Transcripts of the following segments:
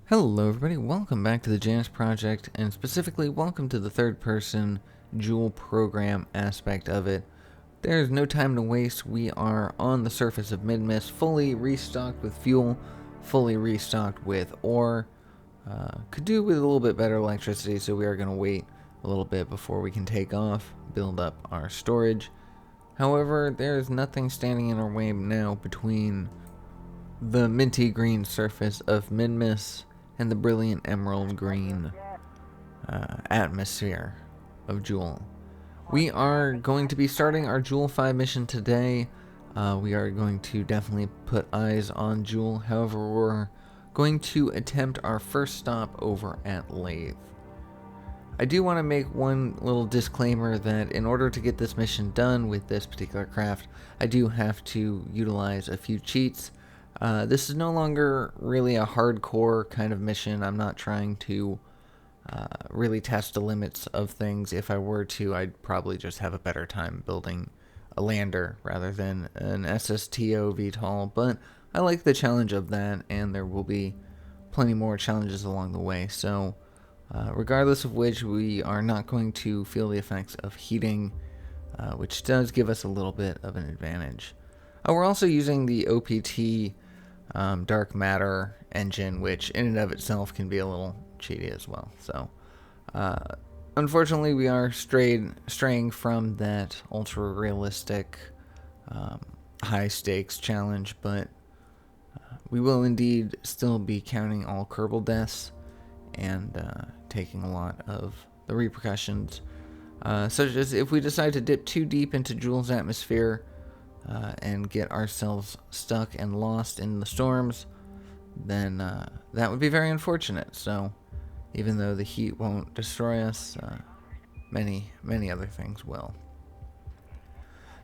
Hello everybody, welcome back to the Janus Project, and specifically welcome to the third-person Jool program aspect of it. There's no time to waste. We are on the surface of Madix, fully restocked with fuel, fully restocked with ore. Could do with a little bit better electricity, so we are going to wait a little bit before we can take off, build up our storage. However, there is nothing standing in our way now between the minty green surface of Madix and the brilliant emerald green atmosphere of Jool. We are going to be starting our Jool 5 mission today. We are going to definitely put eyes on Jool. However, we're going to attempt our first stop over at Lathe. I do want to make one little disclaimer that in order to get this mission done with this particular craft, I do have to utilize a few cheats. This is no longer really a hardcore kind of mission. I'm not trying to really test the limits of things. If I were to, I'd probably just have a better time building a lander rather than an SSTO VTOL, but I like the challenge of that, and there will be plenty more challenges along the way. So regardless of which, we are not going to feel the effects of heating, which does give us a little bit of an advantage. We're also using the OPT dark matter engine, which in and of itself can be a little cheaty as well. So unfortunately, we are straying from that ultra realistic high stakes challenge, but we will indeed still be counting all Kerbal deaths and taking a lot of the repercussions, such as if we decide to dip too deep into Jool's atmosphere and get ourselves stuck and lost in the storms, then that would be very unfortunate. So even though the heat won't destroy us, many other things will.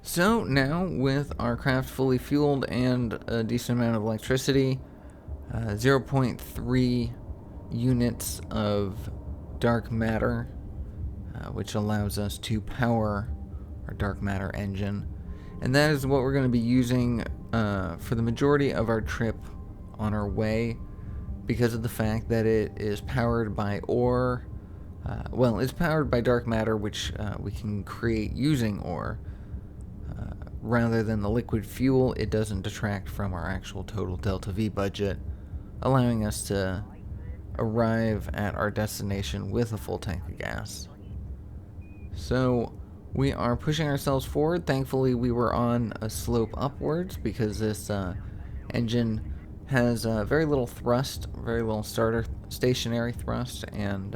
So now, with our craft fully fueled and a decent amount of electricity, 0.3 units of dark matter, which allows us to power our dark matter engine. And that is what we're going to be using for the majority of our trip on our way, because of the fact that it is powered by ore. Well, it's powered by dark matter, which we can create using ore. Rather than the liquid fuel, it doesn't detract from our actual total Delta V budget, allowing us to arrive at our destination with a full tank of gas. So we are pushing ourselves forward. Thankfully, we were on a slope upwards because this engine has very little thrust, very little stationary thrust, and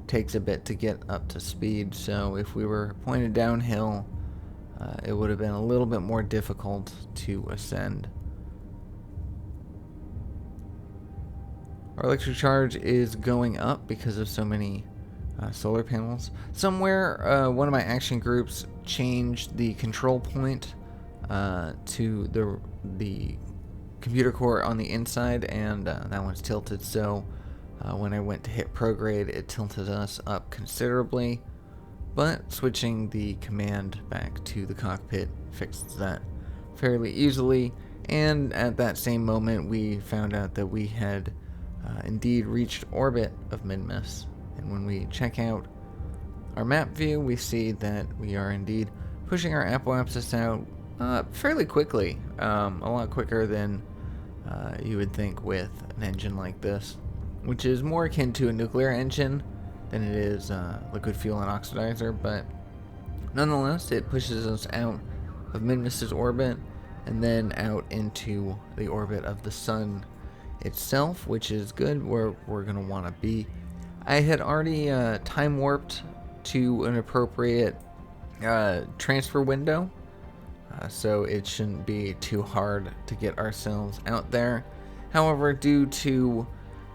takes a bit to get up to speed. So if we were pointed downhill, it would have been a little bit more difficult to ascend. Our electric charge is going up because of so many solar panels. Somewhere, one of my action groups changed the control point to the computer core on the inside, and that one's tilted. So when I went to hit prograde, it tilted us up considerably. But switching the command back to the cockpit fixed that fairly easily. And at that same moment, we found out that we had indeed reached orbit of Madix. And when we check out our map view, we see that we are indeed pushing our apoapsis out fairly quickly, a lot quicker than you would think with an engine like this, which is more akin to a nuclear engine than it is liquid fuel and oxidizer. But nonetheless, it pushes us out of Madix's orbit and then out into the orbit of the sun itself, which is good, where we're going to want to be. I had already time warped to an appropriate transfer window, so it shouldn't be too hard to get ourselves out there. However, due to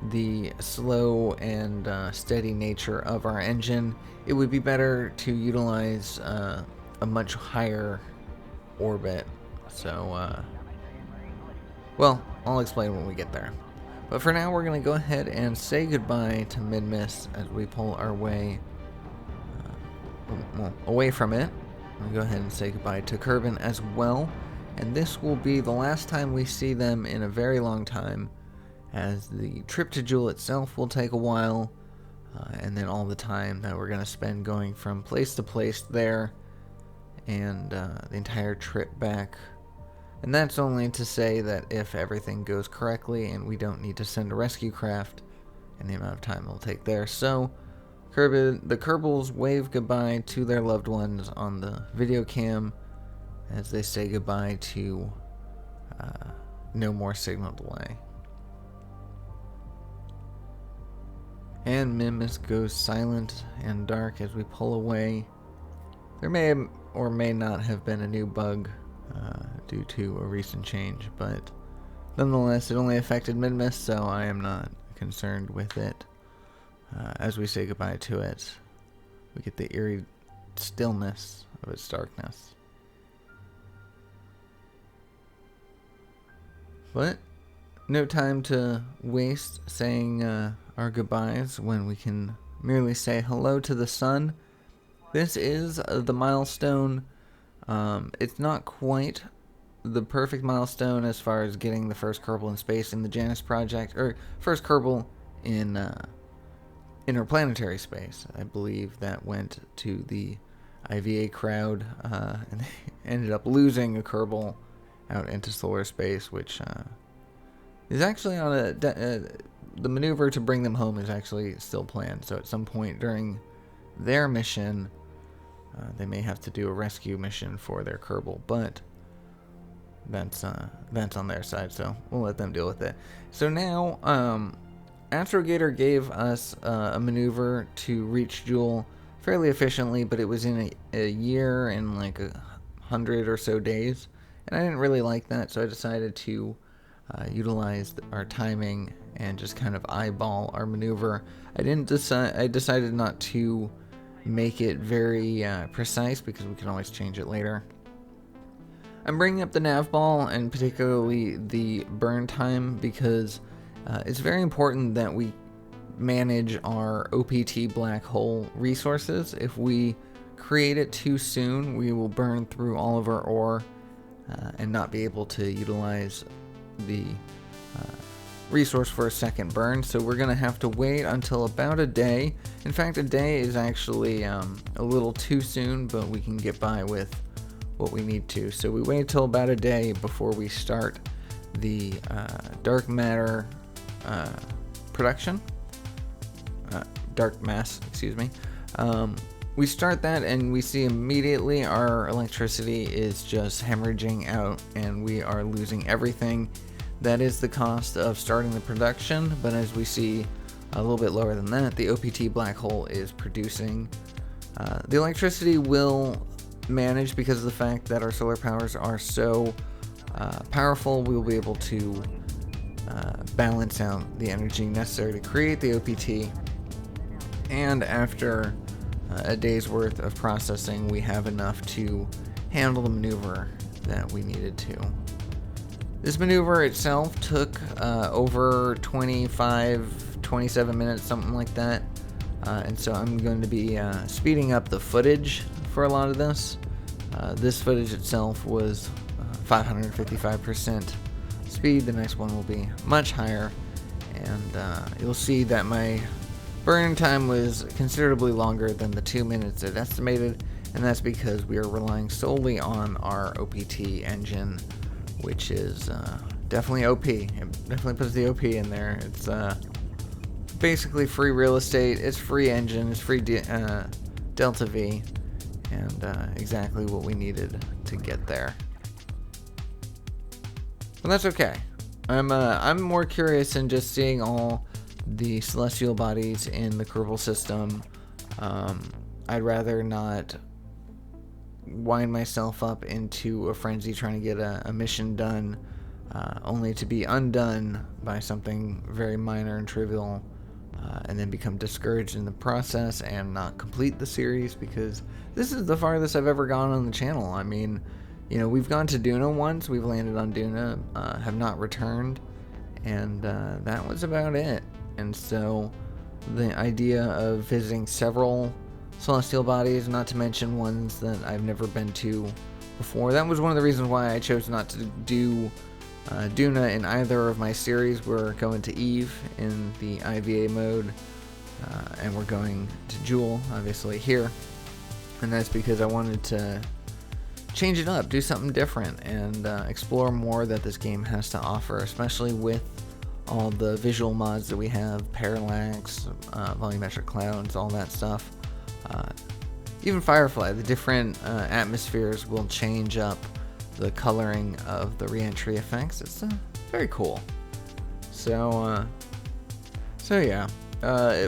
the slow and steady nature of our engine, it would be better to utilize a much higher orbit. So, well, I'll explain when we get there. But for now, we're going to go ahead and say goodbye to Madix as we pull our way away from it. We'll go ahead and say goodbye to Kerbin as well. And this will be the last time we see them in a very long time, as the trip to Jool itself will take a while, and then all the time that we're going to spend going from place to place there, and the entire trip back. And that's only to say that if everything goes correctly and we don't need to send a rescue craft, and the amount of time it'll take there. So the Kerbals wave goodbye to their loved ones on the video cam as they say goodbye to no more signal delay. And Mimus goes silent and dark as we pull away. There may or may not have been a new bug due to a recent change, but nonetheless it only affected Mimus, so I am not concerned with it. As we say goodbye to it, we get the eerie stillness of its darkness. But no time to waste saying our goodbyes when we can merely say hello to the sun. This is the milestone. It's not quite the perfect milestone as far as getting the first Kerbal in space in the Janus project, or first Kerbal in interplanetary space. I believe that went to the IVA crowd, and they ended up losing a Kerbal out into solar space, which is actually on the maneuver to bring them home is actually still planned. So at some point during their mission, they may have to do a rescue mission for their Kerbal, but that's on their side, so we'll let them deal with it. So now, Astrogator gave us a maneuver to reach Jool fairly efficiently, but it was in a year and like 100 or so days, and I didn't really like that, so I decided to utilize our timing and just kind of eyeball our maneuver. I decided not to make it very precise because we can always change it later. I'm bringing up the nav ball and particularly the burn time because it's very important that we manage our OPT black hole resources. If we create it too soon, we will burn through all of our ore and not be able to utilize the resource for a second burn. So we're going to have to wait until about a day. In fact, a day is actually a little too soon, but we can get by with what we need to. So we wait till about a day before we start the dark matter production. Dark mass, excuse me. We start that and we see immediately our electricity is just hemorrhaging out and we are losing everything. That is the cost of starting the production, but as we see a little bit lower than that, the OPT black hole is producing. The electricity will manage because of the fact that our solar powers are so powerful. We will be able to balance out the energy necessary to create the OPT, and after a day's worth of processing, we have enough to handle the maneuver that we needed to. This maneuver itself took over 27 minutes, something like that. And so I'm going to be speeding up the footage for a lot of this. This footage itself was 555% speed. The next one will be much higher. And you'll see that my burning time was considerably longer than the 2 minutes it estimated. And that's because we are relying solely on our OPT engine, which is definitely OP. It definitely puts the OP in there. It's basically free real estate. It's free engine. It's free Delta V, and exactly what we needed to get there. But that's okay. I'm more curious in just seeing all the celestial bodies in the Kerbal system. I'd rather not wind myself up into a frenzy trying to get a mission done, only to be undone by something very minor and trivial, and then become discouraged in the process and not complete the series, because this is the farthest I've ever gone on the channel. I mean, you know, we've gone to Duna once, we've landed on Duna, have not returned, and that was about it. And so the idea of visiting several celestial bodies, not to mention ones that I've never been to before. That was one of the reasons why I chose not to do Duna in either of my series. We're going to Eve in the IVA mode, and we're going to Jool, obviously, here. And that's because I wanted to change it up, do something different, and explore more that this game has to offer, especially with all the visual mods that we have, parallax, volumetric clouds, all that stuff. Even Firefly, the different atmospheres will change up the coloring of the re-entry effects. It's very cool. So yeah,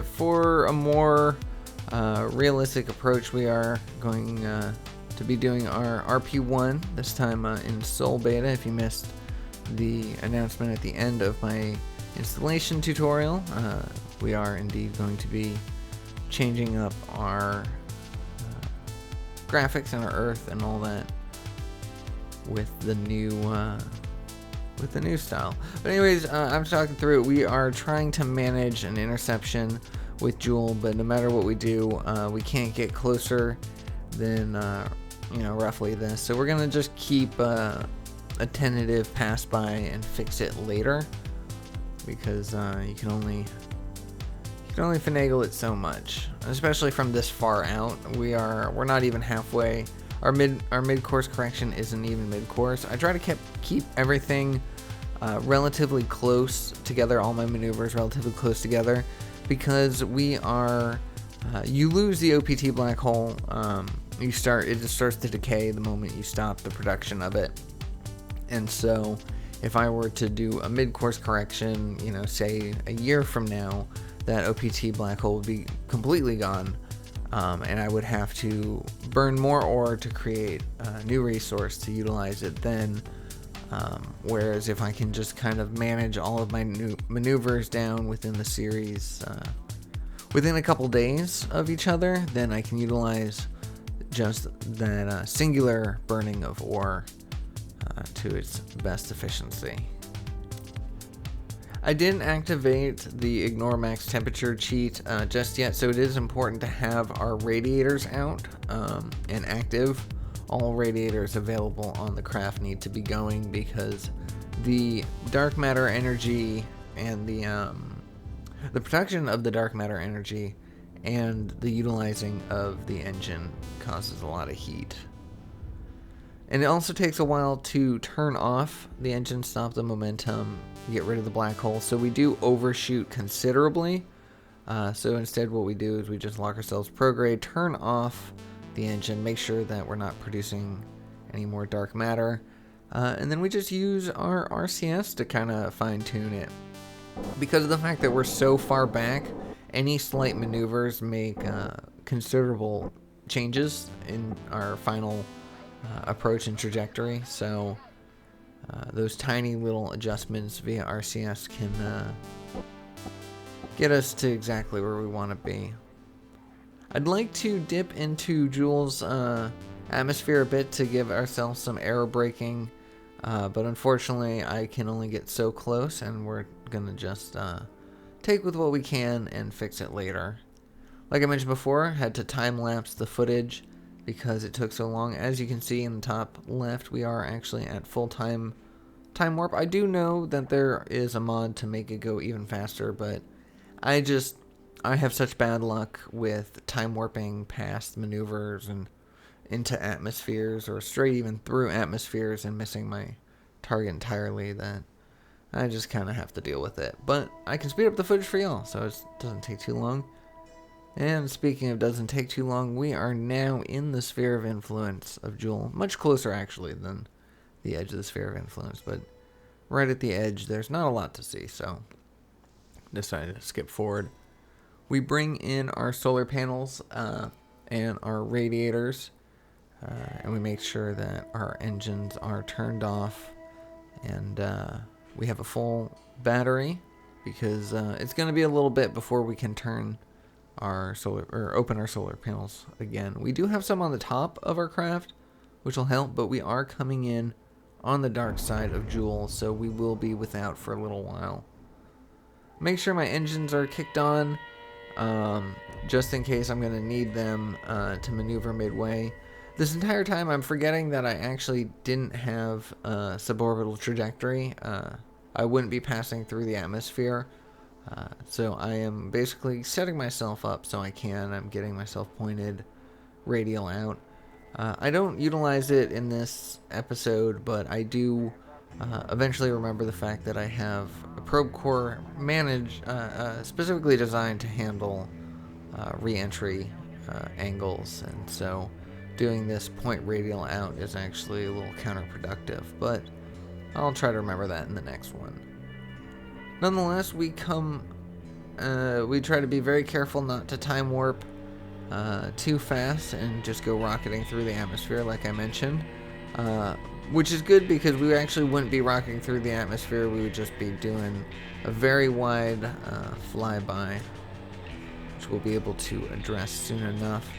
for a more realistic approach, we are going to be doing our RP1 this time in Soul Beta. If you missed the announcement at the end of my installation tutorial, we are indeed going to be changing up our graphics and our Earth and all that with the new style. But anyways, I'm talking through it. We are trying to manage an interception with Jool, but no matter what we do, we can't get closer than roughly this. So we're gonna just keep a tentative pass by and fix it later, because you can only finagle it so much, especially from this far out. We're not even halfway. Our mid-course correction isn't even mid-course. I try to keep everything relatively close together, all my maneuvers relatively close together, because we are you lose the OPT black hole. It just starts to decay the moment you stop the production of it. And so if I were to do a mid-course correction, say a year from now, that OPT black hole would be completely gone, and I would have to burn more ore to create a new resource to utilize it then. Whereas if I can just kind of manage all of my new maneuvers down within the series within a couple days of each other, then I can utilize just that singular burning of ore to its best efficiency. I didn't activate the ignore max temperature cheat just yet, so it is important to have our radiators out and active. All radiators available on the craft need to be going, because the dark matter energy and the production of the dark matter energy and the utilizing of the engine causes a lot of heat. And it also takes a while to turn off the engine, stop the momentum, get rid of the black hole. So we do overshoot considerably. So instead what we do is we just lock ourselves prograde, turn off the engine, make sure that we're not producing any more dark matter. And then we just use our RCS to kind of fine tune it. Because of the fact that we're so far back, any slight maneuvers make considerable changes in our final approach and trajectory. So those tiny little adjustments via RCS can get us to exactly where we want to be. I'd like to dip into Jool's atmosphere a bit to give ourselves some aero braking, but unfortunately I can only get so close, and we're gonna just take with what we can and fix it later. Like I mentioned before, had to time lapse the footage because it took so long. As you can see in the top left, we are actually at full time warp. I do know that there is a mod to make it go even faster, but I have such bad luck with time warping past maneuvers and into atmospheres, or straight even through atmospheres, and missing my target entirely, that I just kind of have to deal with it. But I can speed up the footage for y'all, so it doesn't take too long. And speaking of doesn't take too long, we are now in the sphere of influence of Jool. Much closer, actually, than the edge of the sphere of influence. But right at the edge, there's not a lot to see, so decided to skip forward. We bring in our solar panels and our radiators, and we make sure that our engines are turned off, and we have a full battery, because it's going to be a little bit before we can turn our open our solar panels again. We do have some on the top of our craft, which will help, but we are coming in on the dark side of Jool, so we will be without for a little while. Make sure my engines are kicked on, just in case I'm going to need them to maneuver midway. This entire time I'm forgetting that I actually didn't have a suborbital trajectory. I wouldn't be passing through the atmosphere. So I am basically setting myself up so I can. I'm getting myself pointed radial out. I don't utilize it in this episode, but I do eventually remember the fact that I have a probe core specifically designed to handle re-entry angles, and so doing this point radial out is actually a little counterproductive, but I'll try to remember that in the next one. Nonetheless, we try to be very careful not to time warp too fast and just go rocketing through the atmosphere like I mentioned, which is good because we actually wouldn't be rocketing through the atmosphere. We would just be doing a very wide flyby, which we'll be able to address soon enough.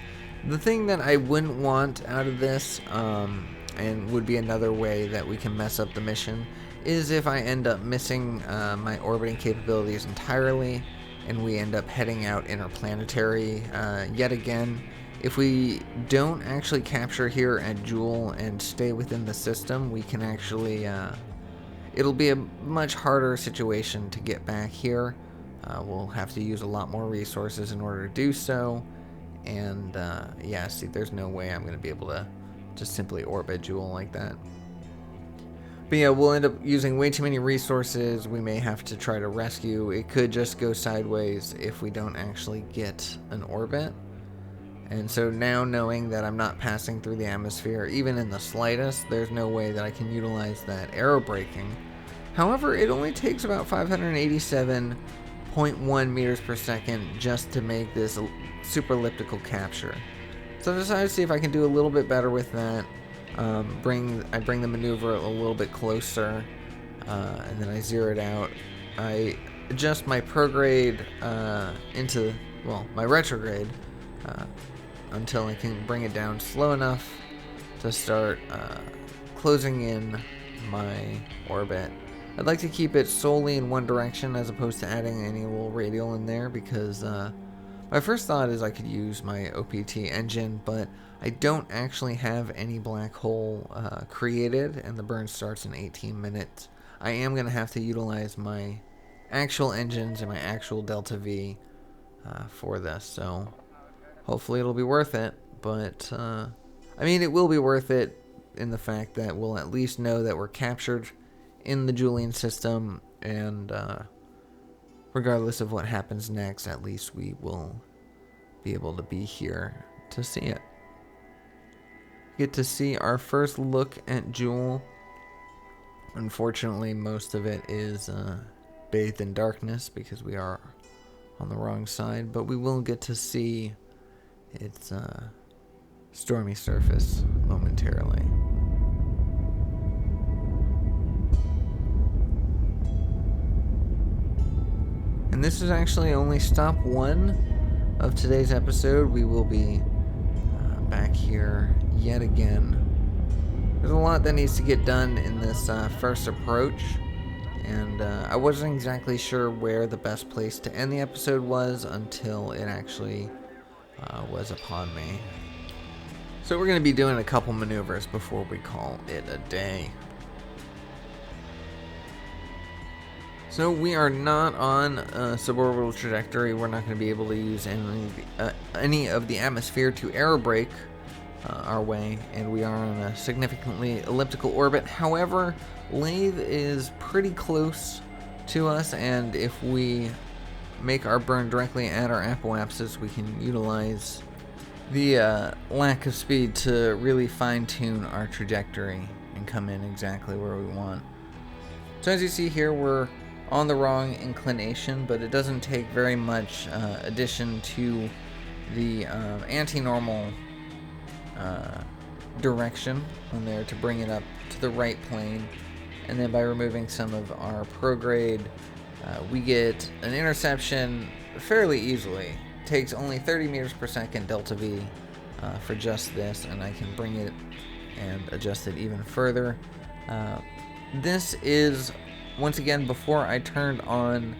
The thing that I wouldn't want out of this, and would be another way that we can mess up the mission, is if I end up missing my orbiting capabilities entirely and we end up heading out interplanetary yet again. If we don't actually capture here at Jool and stay within the system, we can actually, it'll be a much harder situation to get back here. We'll have to use a lot more resources in order to do so. And yeah, see, there's no way I'm going to be able to just simply orbit Jool like that. But yeah, we'll end up using way too many resources. We may have to try to rescue. It could just go sideways if we don't actually get an orbit. And so now, knowing that I'm not passing through the atmosphere, even in the slightest, there's no way that I can utilize that aerobraking. However, it only takes about 587.1 meters per second just to make this super elliptical capture. So I decided to see if I can do a little bit better with that. I bring the maneuver a little bit closer, and then I zero it out. I adjust my prograde into, well, my retrograde until I can bring it down slow enough to start closing in my orbit. I'd like to keep it solely in one direction as opposed to adding any little radial in there, because my first thought is I could use my OPT engine, but I don't actually have any black hole created, and the burn starts in 18 minutes. I am going to have to utilize my actual engines and my actual Delta V for this, so hopefully it'll be worth it. But, I mean, it will be worth it in the fact that we'll at least know that we're captured in the Julian system, and regardless of what happens next, at least we will be able to be here to see it. Get to see our first look at Jool. Unfortunately, most of it is bathed in darkness because we are on the wrong side, but we will get to see its stormy surface momentarily. And this is actually only stop 1 of today's episode. We will be back here yet again. There's a lot that needs to get done in this first approach, and I wasn't exactly sure where the best place to end the episode was until it actually was upon me. So we're going to be doing a couple maneuvers before we call it a day. So we are not on a suborbital trajectory. We're not going to be able to use any of the atmosphere to aerobrake our way, and we are on a significantly elliptical orbit. However, Lathe is pretty close to us, and if we make our burn directly at our apoapsis, we can utilize the lack of speed to really fine-tune our trajectory and come in exactly where we want. So as you see here, we're on the wrong inclination, but it doesn't take very much addition to the anti-normal direction on there to bring it up to the right plane, and then by removing some of our prograde, we get an interception fairly easily. It takes only 30 meters per second delta V for just this, and I can bring it and adjust it even further. This is, once again, before I turned on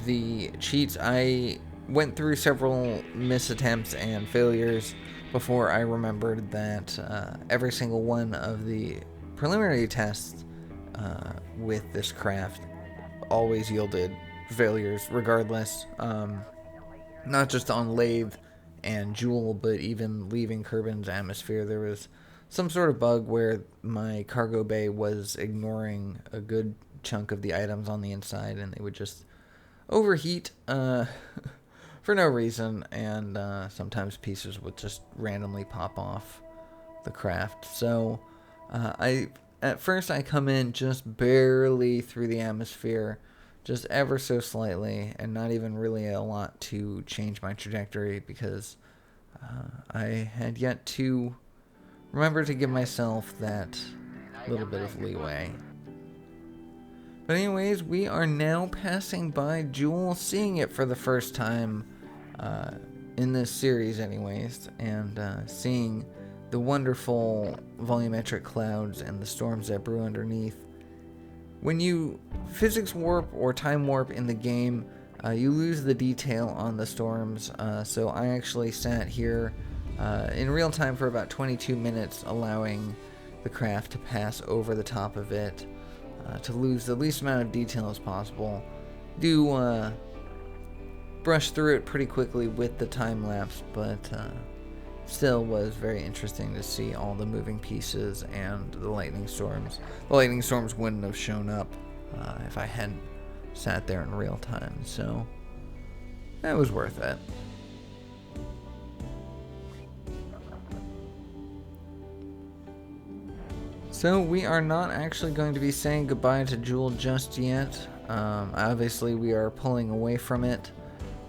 the cheats. I went through several misattempts and failures before I remembered that every single one of the preliminary tests with this craft always yielded failures regardless. Not just on Lathe and Jool, but even leaving Kerbin's atmosphere, there was some sort of bug where my cargo bay was ignoring a good chunk of the items on the inside, and they would just overheat for no reason, and sometimes pieces would just randomly pop off the craft. So at first I come in just barely through the atmosphere, just ever so slightly, and not even really a lot to change my trajectory, because I had yet to remember to give myself that little bit of leeway. But anyways, we are now passing by Jool, seeing it for the first time in this series anyways, and seeing the wonderful volumetric clouds and the storms that brew underneath. When you physics warp or time warp in the game, you lose the detail on the storms, so I actually sat here in real time for about 22 minutes, allowing the craft to pass over the top of it, to lose the least amount of detail as possible. Do brush through it pretty quickly with the time lapse, but still was very interesting to see all the moving pieces and the lightning storms. The lightning storms wouldn't have shown up if I hadn't sat there in real time, so that was worth it. So we are not actually going to be saying goodbye to Jool just yet. Obviously we are pulling away from it,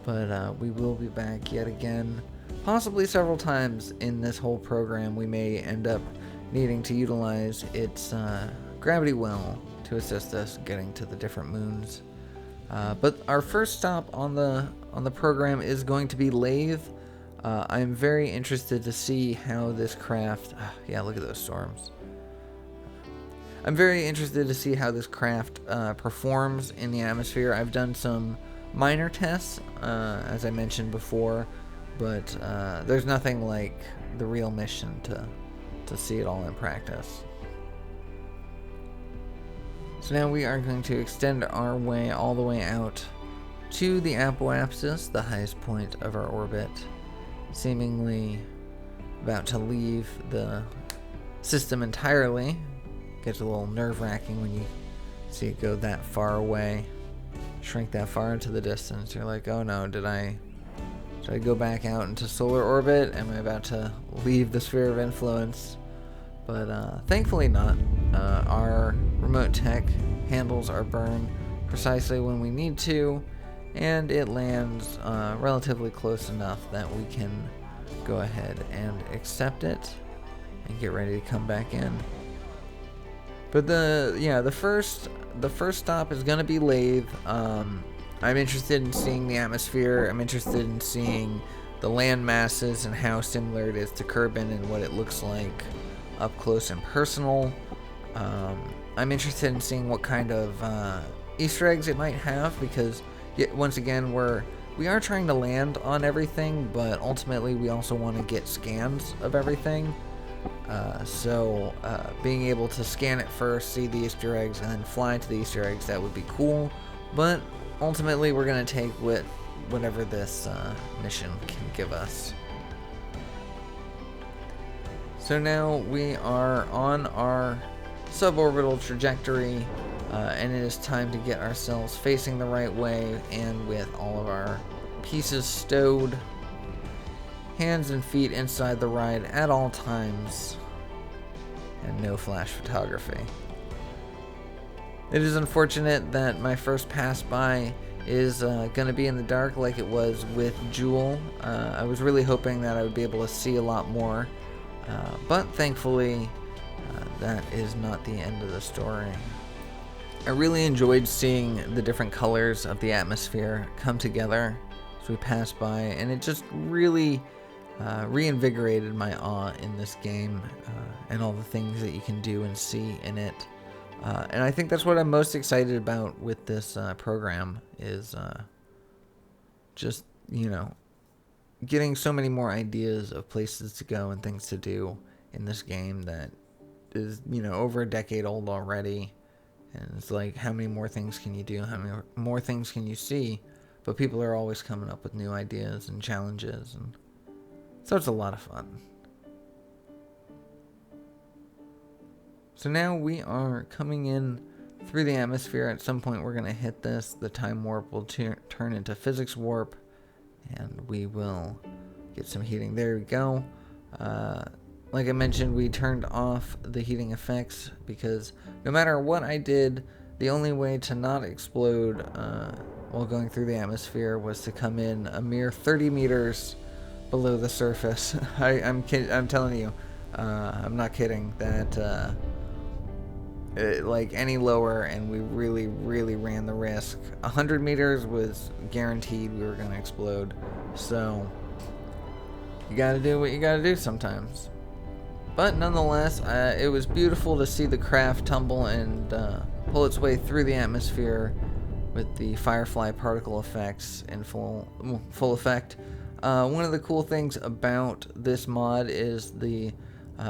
but we will be back yet again. Possibly several times in this whole program. We may end up needing to utilize its gravity well to assist us getting to the different moons. But our first stop on the program is going to be Lathe. I'm very interested to see how this craft... yeah, look at those storms. I'm very interested to see how this craft performs in the atmosphere. I've done some minor tests, as I mentioned before, but there's nothing like the real mission to see it all in practice. So now we are going to extend our way all the way out to the apoapsis, the highest point of our orbit, seemingly about to leave the system entirely. Gets a little nerve-wracking when you see it go that far away, shrink that far into the distance. You're like, oh no, did I go back out into solar orbit? Am I about to leave the sphere of influence? But thankfully not. Our remote tech handles our burn precisely when we need to, and it lands relatively close enough that we can go ahead and accept it and get ready to come back in. But the first stop is gonna be Lathe. I'm interested in seeing the atmosphere. I'm interested in seeing the land masses and how similar it is to Kerbin and what it looks like up close and personal. I'm interested in seeing what kind of Easter eggs it might have, because once again we are trying to land on everything, but ultimately we also want to get scans of everything. So being able to scan it first, see the Easter eggs, and then fly to the Easter eggs, that would be cool. But ultimately we're going to take whatever this mission can give us. So now we are on our suborbital trajectory, and it is time to get ourselves facing the right way and with all of our pieces stowed, hands and feet inside the ride at all times, and no flash photography. It is unfortunate that my first pass by is going to be in the dark like it was with Jool. I was really hoping that I would be able to see a lot more, but thankfully that is not the end of the story. I really enjoyed seeing the different colors of the atmosphere come together as we passed by, and it just really reinvigorated my awe in this game, and all the things that you can do and see in it. And I think that's what I'm most excited about with this program, is just, getting so many more ideas of places to go and things to do in this game that is, over a decade old already. And it's like, how many more things can you do? How many more things can you see? But people are always coming up with new ideas and challenges, and so it's a lot of fun. So now we are coming in through the atmosphere. At some point we're going to hit this. The time warp will turn into physics warp, and we will get some heating. There we go. Like I mentioned, we turned off the heating effects because no matter what I did, the only way to not explode while going through the atmosphere was to come in a mere 30 meters below the surface. I'm telling you, I'm not kidding. That like any lower, and we really, really ran the risk. 100 meters was guaranteed we were going to explode. So you got to do what you got to do sometimes. But nonetheless, it was beautiful to see the craft tumble and pull its way through the atmosphere with the Firefly particle effects in full effect. One of the cool things about this mod is the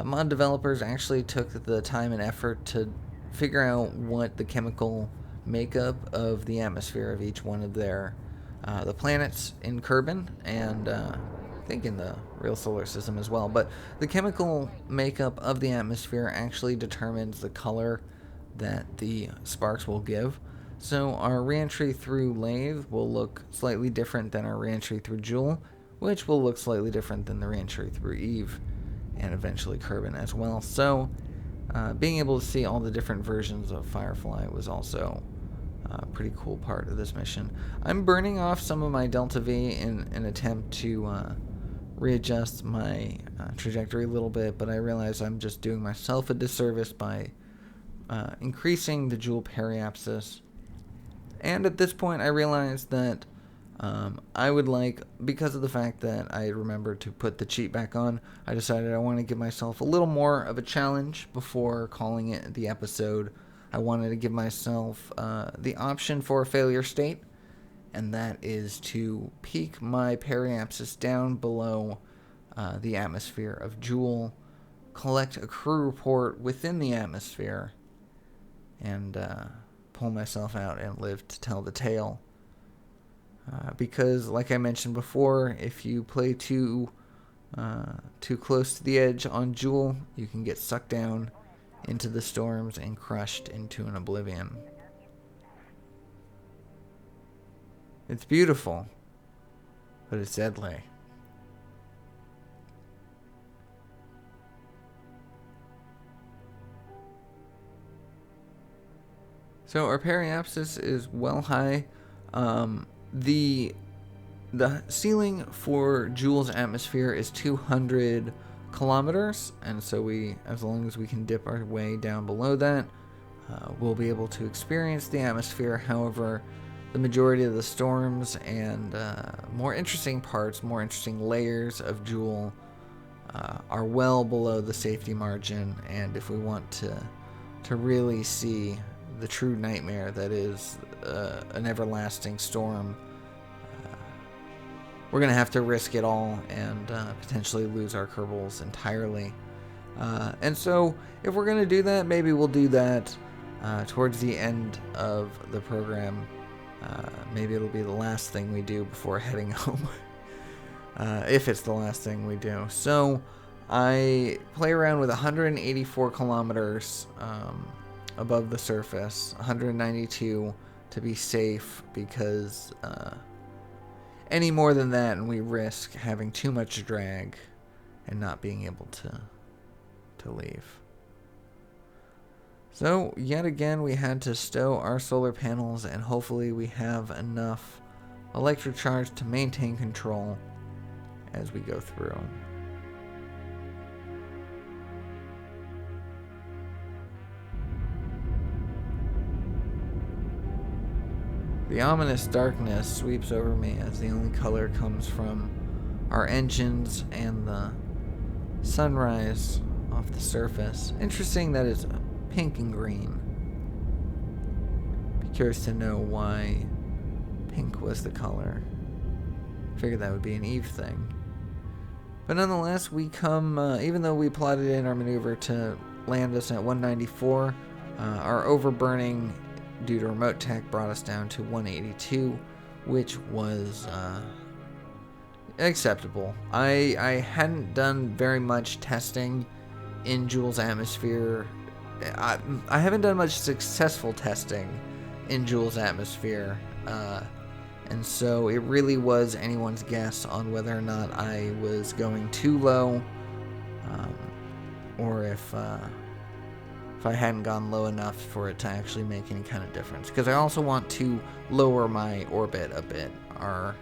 mod developers actually took the time and effort to figure out what the chemical makeup of the atmosphere of each one of their the planets in Kerbin, and I think in the real solar system as well. But the chemical makeup of the atmosphere actually determines the color that the sparks will give. So our reentry through Lathe will look slightly different than our reentry through Jool, which will look slightly different than the reentry through Eve, and eventually Kerbin as well. So being able to see all the different versions of Firefly was also a pretty cool part of this mission. I'm burning off some of my Delta V in an attempt to readjust my trajectory a little bit, but I realize I'm just doing myself a disservice by increasing the Jool periapsis. And at this point I realized that I would like, because of the fact that I remembered to put the cheat back on, I decided I want to give myself a little more of a challenge before calling it the episode. I wanted to give myself the option for a failure state, and that is to peak my periapsis down below the atmosphere of Jool, collect a crew report within the atmosphere, and pull myself out and live to tell the tale. Because, like I mentioned before, if you play too close to the edge on Jool, you can get sucked down into the storms and crushed into an oblivion. It's beautiful, but it's deadly. So our periapsis is well high. The ceiling for Jool's atmosphere is 200 kilometers, and so as long as we can dip our way down below that, we'll be able to experience the atmosphere. However, the majority of the storms and more interesting parts, more interesting layers of Jool are well below the safety margin, and if we want to really see the true nightmare that is an everlasting storm, we're going to have to risk it all and potentially lose our Kerbals entirely. And so if we're going to do that, maybe we'll do that towards the end of the program. Maybe it'll be the last thing we do before heading home. If it's the last thing we do. So I play around with 184 kilometers above the surface, 192 to be safe, because any more than that and we risk having too much drag and not being able to leave. So yet again we had to stow our solar panels, and hopefully we have enough electric charge to maintain control as we go through. The ominous darkness sweeps over me as the only color comes from our engines and the sunrise off the surface. Interesting that it's pink and green. Be curious to know why pink was the color. Figured that would be an Eve thing. But nonetheless, we come, even though we plotted in our maneuver to land us at 194, our overburning due to remote tech brought us down to 182, which was acceptable. I hadn't done very much testing in Jool's atmosphere. I haven't done much successful testing in Jool's atmosphere, and so it really was anyone's guess on whether or not I was going too low, or if I hadn't gone low enough for it to actually make any kind of difference. Because I also want to lower my orbit a bit. Our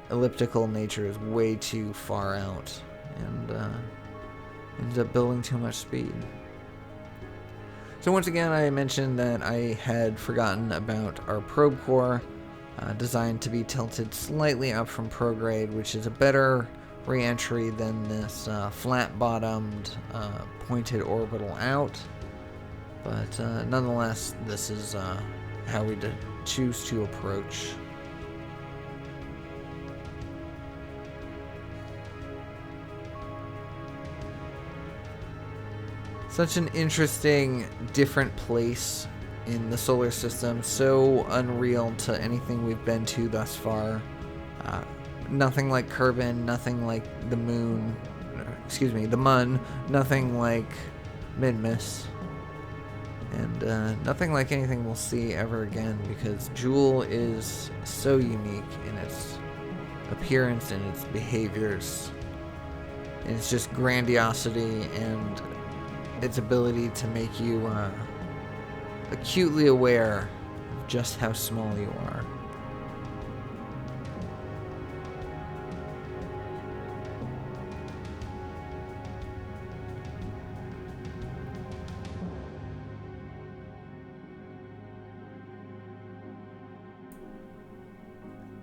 elliptical nature is way too far out, and ends up building too much speed. So once again, I mentioned that I had forgotten about our probe core, designed to be tilted slightly up from prograde, which is a better re-entry than this flat-bottomed, pointed orbital out. But nonetheless, this is how we choose to approach. Such an interesting, different place in the solar system, so unreal to anything we've been to thus far. Nothing like Kerbin, nothing like the moon, the Mun, nothing like Midmas, and nothing like anything we'll see ever again, because Jool is so unique in its appearance and its behaviors, and its just grandiosity and its ability to make you acutely aware of just how small you are.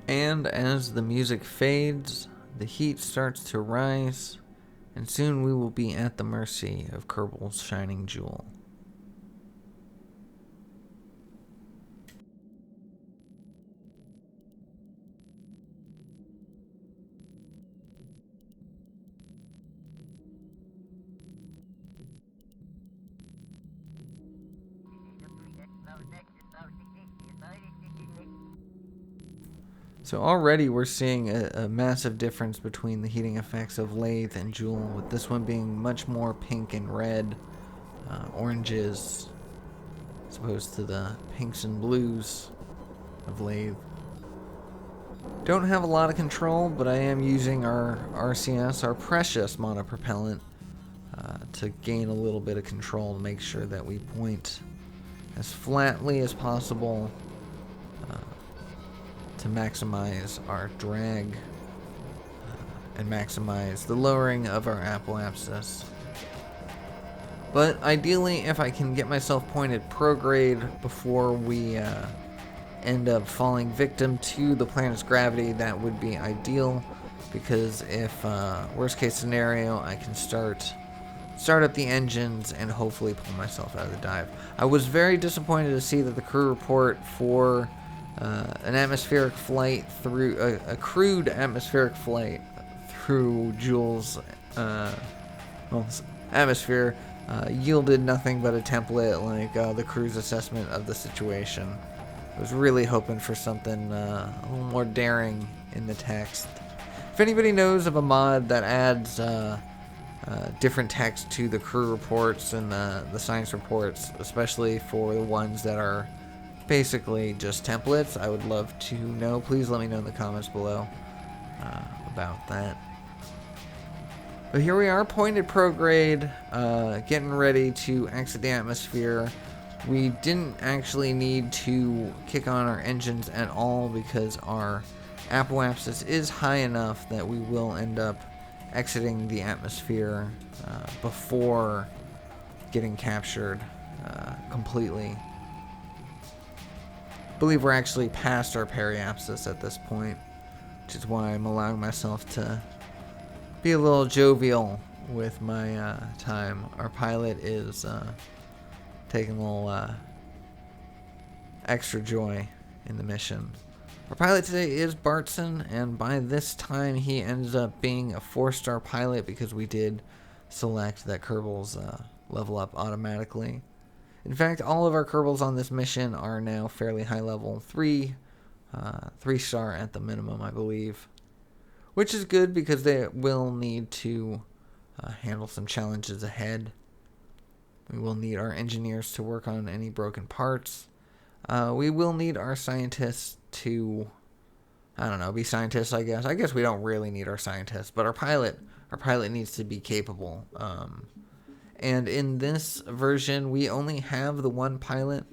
And as the music fades, the heat starts to rise, and soon we will be at the mercy of Kerbin's shining Jool. So already we're seeing a massive difference between the heating effects of Lathe and Jool, with this one being much more pink and red, oranges, as opposed to the pinks and blues of Lathe. Don't have a lot of control, but I am using our RCS, our precious monopropellant, to gain a little bit of control to make sure that we point as flatly as possible, to maximize our drag and maximize the lowering of our apoapsis. But ideally, if I can get myself pointed prograde before we end up falling victim to the planet's gravity, that would be ideal, because if worst case scenario, I can start up the engines and hopefully pull myself out of the dive. I was very disappointed to see that the crew report for an atmospheric flight through a crewed atmospheric flight through Jool's atmosphere yielded nothing but a template like the crew's assessment of the situation. I was really hoping for something a little more daring in the text. If anybody knows of a mod that adds different text to the crew reports and the science reports, especially for the ones that are basically just templates, I would love to know. Please let me know in the comments below about that. But here we are, pointed prograde, getting ready to exit the atmosphere. We didn't actually need to kick on our engines at all because our apoapsis is high enough that we will end up exiting the atmosphere before getting captured completely. I believe we're actually past our periapsis at this point, which is why I'm allowing myself to be a little jovial with my time. Our pilot is taking a little extra joy in the mission. Our pilot today is Bartson, and by this time he ends up being a 4-star pilot because we did select that Kerbals level up automatically. In fact, all of our Kerbals on this mission are now fairly high level, 3-star at the minimum, I believe. Which is good because they will need to handle some challenges ahead. We will need our engineers to work on any broken parts. We will need our scientists to, I don't know, be scientists, I guess. I guess we don't really need our scientists, but our pilot needs to be capable. And in this version, we only have the one pilot.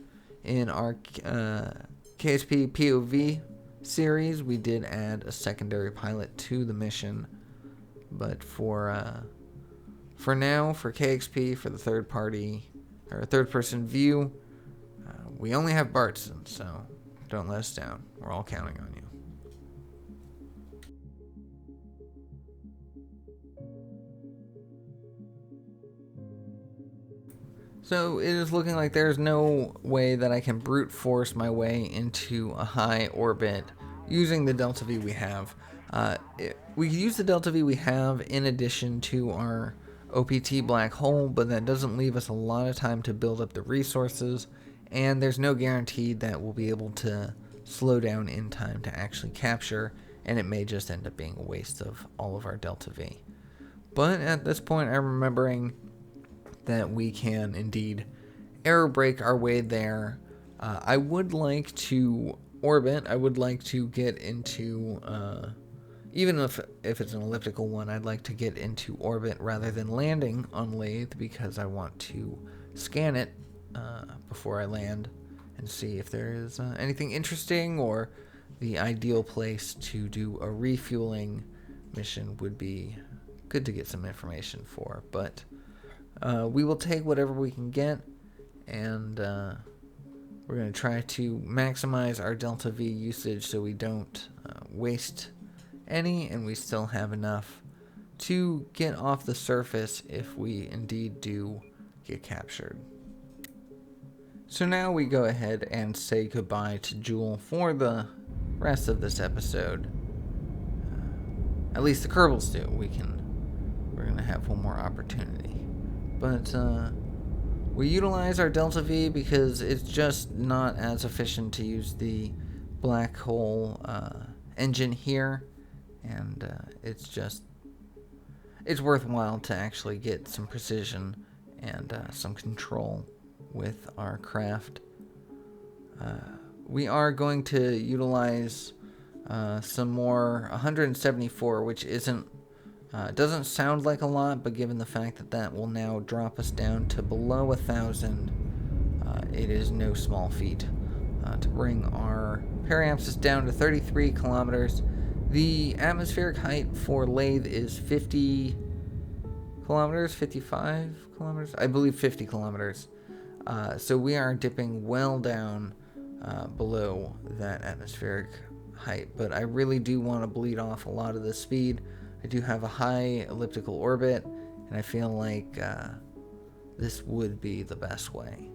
In our KSP POV series, we did add a secondary pilot to the mission. But for now, for KXP, for the third person view, we only have Bartson, so don't let us down. We're all counting on you. So it is looking like there's no way that I can brute force my way into a high orbit using the Delta V we have. We can use the Delta V we have in addition to our OPT black hole, but that doesn't leave us a lot of time to build up the resources, and there's no guarantee that we'll be able to slow down in time to actually capture, and it may just end up being a waste of all of our Delta V. But at this point, I'm remembering that we can indeed aerobrake our way there. I would like to orbit. I would like to get into, even if it's an elliptical one, I'd like to get into orbit rather than landing on Lathe because I want to scan it before I land and see if there is anything interesting, or the ideal place to do a refueling mission would be good to get some information for. But we will take whatever we can get, and we're going to try to maximize our Delta V usage so we don't waste any, and we still have enough to get off the surface if we indeed do get captured. So now we go ahead and say goodbye to Jool for the rest of this episode. At least the Kerbals do. We're going to have one more opportunity. But we utilize our Delta V because it's just not as efficient to use the black hole engine here, and it's worthwhile to actually get some precision and some control with our craft. We are going to utilize some more 174, which doesn't sound like a lot, but given the fact that that will now drop us down to below 1,000, it is no small feat to bring our periapsis down to 33 kilometers. The atmospheric height for Lathe is 50 kilometers, 55 kilometers? I believe 50 kilometers. So we are dipping well down below that atmospheric height, but I really do want to bleed off a lot of the speed. I do have a high elliptical orbit, and I feel like this would be the best way.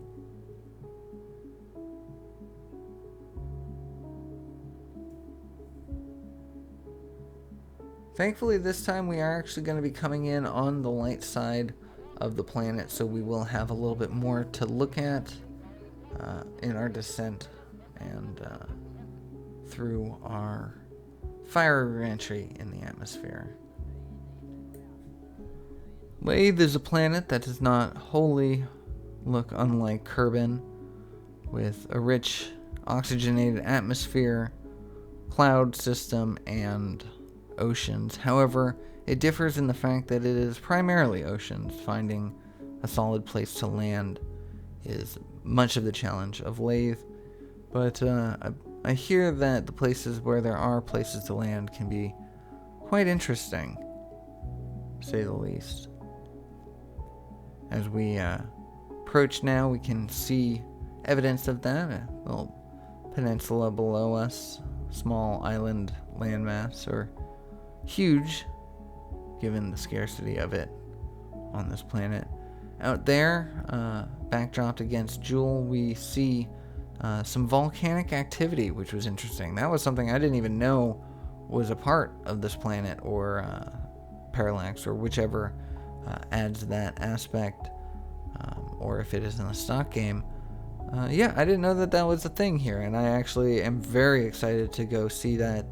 Thankfully, this time we are actually going to be coming in on the light side of the planet, so we will have a little bit more to look at in our descent and through our fire reentry in the atmosphere. Lathe is a planet that does not wholly look unlike Kerbin, with a rich oxygenated atmosphere, cloud system, and oceans. However, it differs in the fact that it is primarily oceans. Finding a solid place to land is much of the challenge of Lathe, but I hear that the places where there are places to land can be quite interesting, to say the least. As we approach now, we can see evidence of that. A little peninsula below us, small island landmass, or huge, given the scarcity of it on this planet. Out there, backdropped against Jool, we see some volcanic activity, which was interesting. That was something I didn't even know was a part of this planet, or Parallax, or whichever adds that aspect, or if it is in the stock game. Yeah, I didn't know that that was a thing here, and I actually am very excited to go see that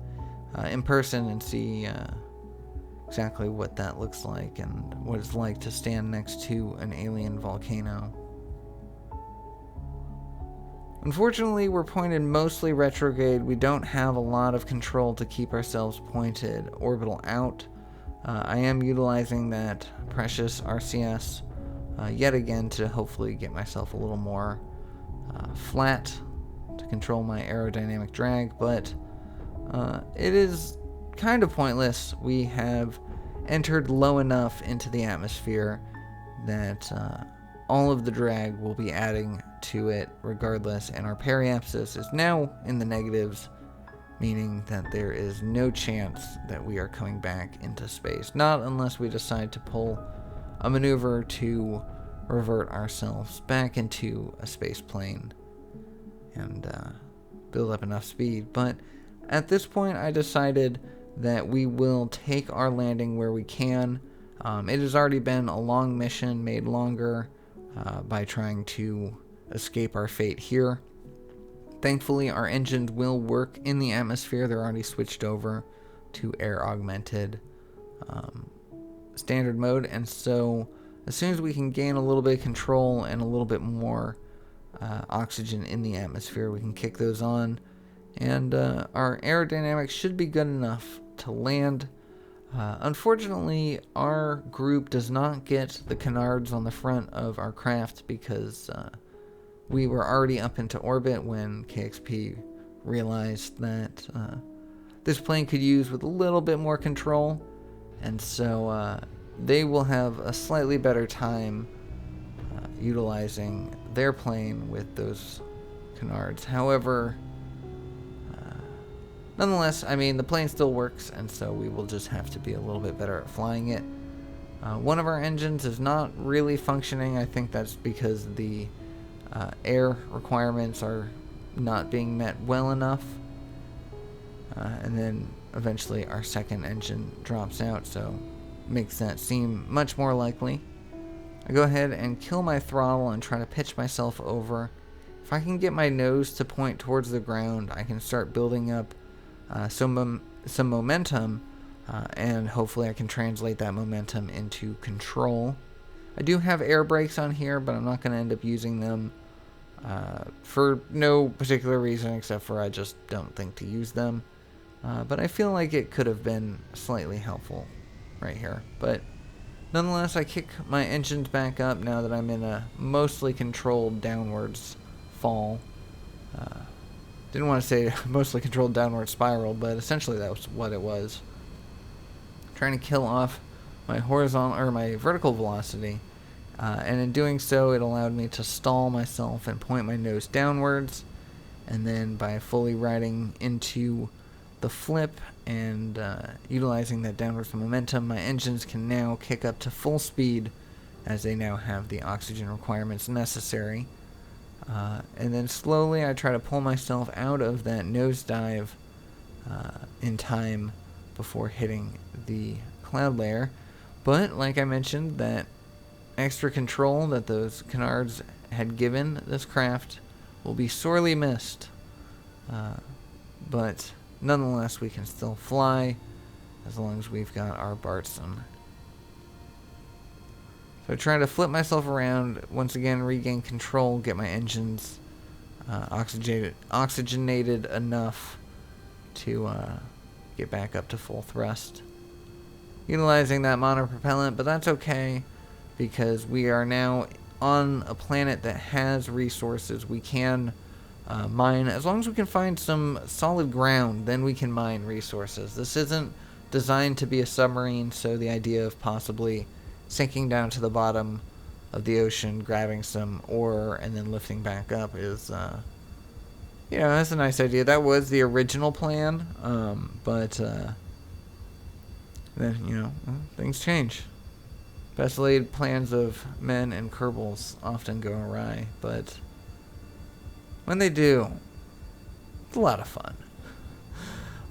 in person and see exactly what that looks like and what it's like to stand next to an alien volcano. Unfortunately, we're pointed mostly retrograde. We don't have a lot of control to keep ourselves pointed orbital out. I am utilizing that precious RCS yet again to hopefully get myself a little more flat to control my aerodynamic drag, but it is kind of pointless. We have entered low enough into the atmosphere that all of the drag will be adding to it regardless, and our periapsis is now in the negatives, meaning that there is no chance that we are coming back into space. Not unless we decide to pull a maneuver to revert ourselves back into a space plane and build up enough speed. But at this point, I decided that we will take our landing where we can. It has already been a long mission, made longer by trying to escape our fate here. Thankfully, our engines will work in the atmosphere. They're already switched over to air augmented standard mode, and so as soon as we can gain a little bit of control and a little bit more oxygen in the atmosphere, we can kick those on, and our aerodynamics should be good enough to land. Unfortunately, our group does not get the canards on the front of our craft because we were already up into orbit when KXP realized that this plane could use with a little bit more control, and so they will have a slightly better time utilizing their plane with those canards. However, nonetheless, I mean, the plane still works, and so we will just have to be a little bit better at flying it. One of our engines is not really functioning. I think that's because the air requirements are not being met well enough. And then eventually our second engine drops out, so makes that seem much more likely. I go ahead and kill my throttle and try to pitch myself over. If I can get my nose to point towards the ground, I can start building up some momentum, and hopefully I can translate that momentum into control. I do have air brakes on here, but I'm not going to end up using them for no particular reason, except for I just don't think to use them. But I feel like it could have been slightly helpful right here. But nonetheless, I kick my engines back up now that I'm in a mostly controlled downwards fall. Didn't want to say mostly controlled downward spiral, but essentially that was what it was. Trying to kill off my horizontal or my vertical velocity, and in doing so, it allowed me to stall myself and point my nose downwards, and then by fully riding into the flip and utilizing that downwards momentum, my engines can now kick up to full speed as they now have the oxygen requirements necessary. And then slowly I try to pull myself out of that nosedive in time before hitting the cloud layer. But like I mentioned, that extra control that those canards had given this craft will be sorely missed. But nonetheless, we can still fly as long as we've got our Bartson. So I try to flip myself around, once again regain control, get my engines oxygenated enough to get back up to full thrust. Utilizing that monopropellant, but that's okay because we are now on a planet that has resources. We can mine, as long as we can find some solid ground, then we can mine resources. This isn't designed to be a submarine, so the idea of possibly sinking down to the bottom of the ocean, grabbing some ore, and then lifting back up is, that's a nice idea. That was the original plan, but then, things change. Best laid plans of men and Kerbals often go awry, but when they do, it's a lot of fun.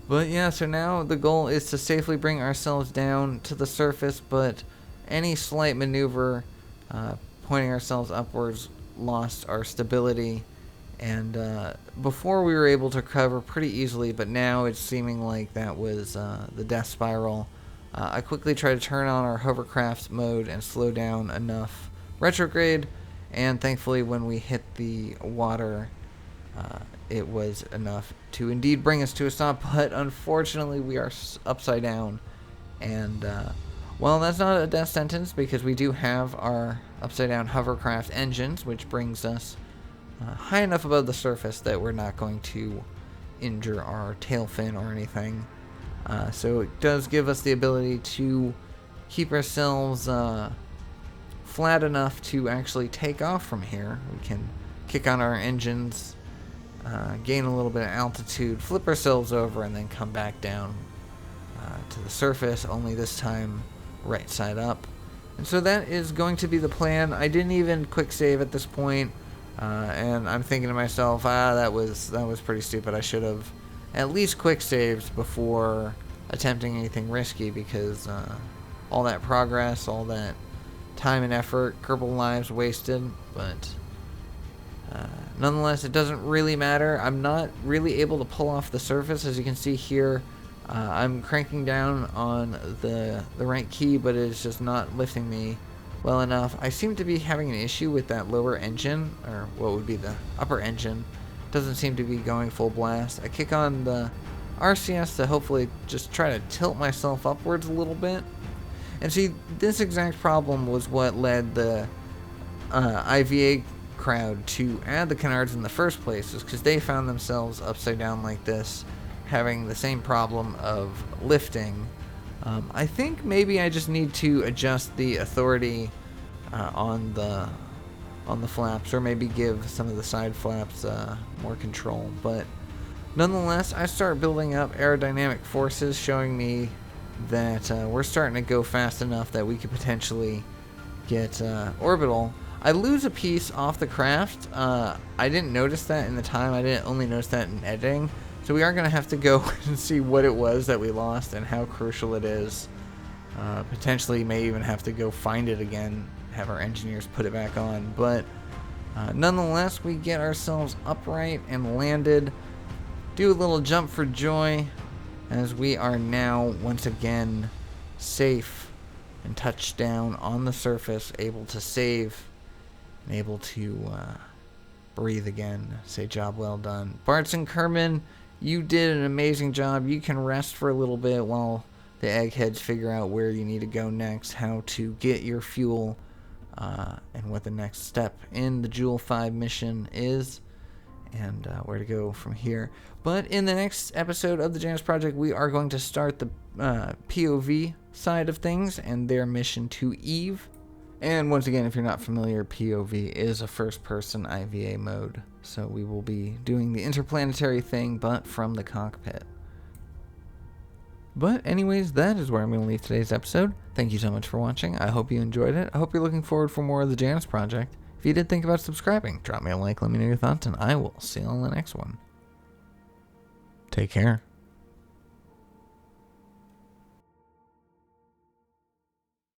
But yeah, so now the goal is to safely bring ourselves down to the surface, but any slight maneuver pointing ourselves upwards lost our stability. And before we were able to recover pretty easily, but now it's seeming like that was the death spiral. I quickly tried to turn on our hovercraft mode and slow down enough retrograde, and thankfully when we hit the water, it was enough to indeed bring us to a stop, but unfortunately we are upside down. And well, that's not a death sentence because we do have our upside down hovercraft engines, which brings us high enough above the surface that we're not going to injure our tail fin or anything. So it does give us the ability to keep ourselves flat enough to actually take off from here. We can kick on our engines, gain a little bit of altitude, flip ourselves over, and then come back down to the surface, only this time right side up. And so that is going to be the plan. I didn't even quick save at this point, and I'm thinking to myself, that was pretty stupid. I should have at least quick saved before attempting anything risky, because all that progress, all that time and effort, couple lives wasted. But nonetheless, it doesn't really matter. I'm not really able to pull off the surface. As you can see here, I'm cranking down on the right key, but it's just not lifting me well enough. I seem to be having an issue with that lower engine, or what would be the upper engine. Doesn't seem to be going full blast. I kick on the RCS to hopefully just try to tilt myself upwards a little bit. And see, this exact problem was what led the IVA crowd to add the canards in the first place, is because they found themselves upside down like this, having the same problem of lifting. I think maybe I just need to adjust the authority on the flaps, or maybe give some of the side flaps more control. But nonetheless, I start building up aerodynamic forces, showing me that we're starting to go fast enough that we could potentially get orbital. I lose a piece off the craft. I didn't notice that in the time. I didn't only notice that in editing. So we are going to have to go and see what it was that we lost and how crucial it is. Potentially may even have to go find it again, have our engineers put it back on. But nonetheless, we get ourselves upright and landed. Do a little jump for joy, as we are now once again safe and touched down on the surface, able to save and able to breathe again. Say job well done. Bartz and Kerman, you did an amazing job. You can rest for a little bit while the eggheads figure out where you need to go next, how to get your fuel, and what the next step in the Jool 5 mission is, and where to go from here. But in the next episode of the Janus Project, we are going to start the POV side of things and their mission to Eve. And once again, if you're not familiar, POV is a first-person IVA mode. So we will be doing the interplanetary thing, but from the cockpit. But anyways, that is where I'm going to leave today's episode. Thank you so much for watching. I hope you enjoyed it. I hope you're looking forward for more of the Janus Project. If you did think about subscribing, drop me a like, let me know your thoughts, and I will see you on the next one. Take care.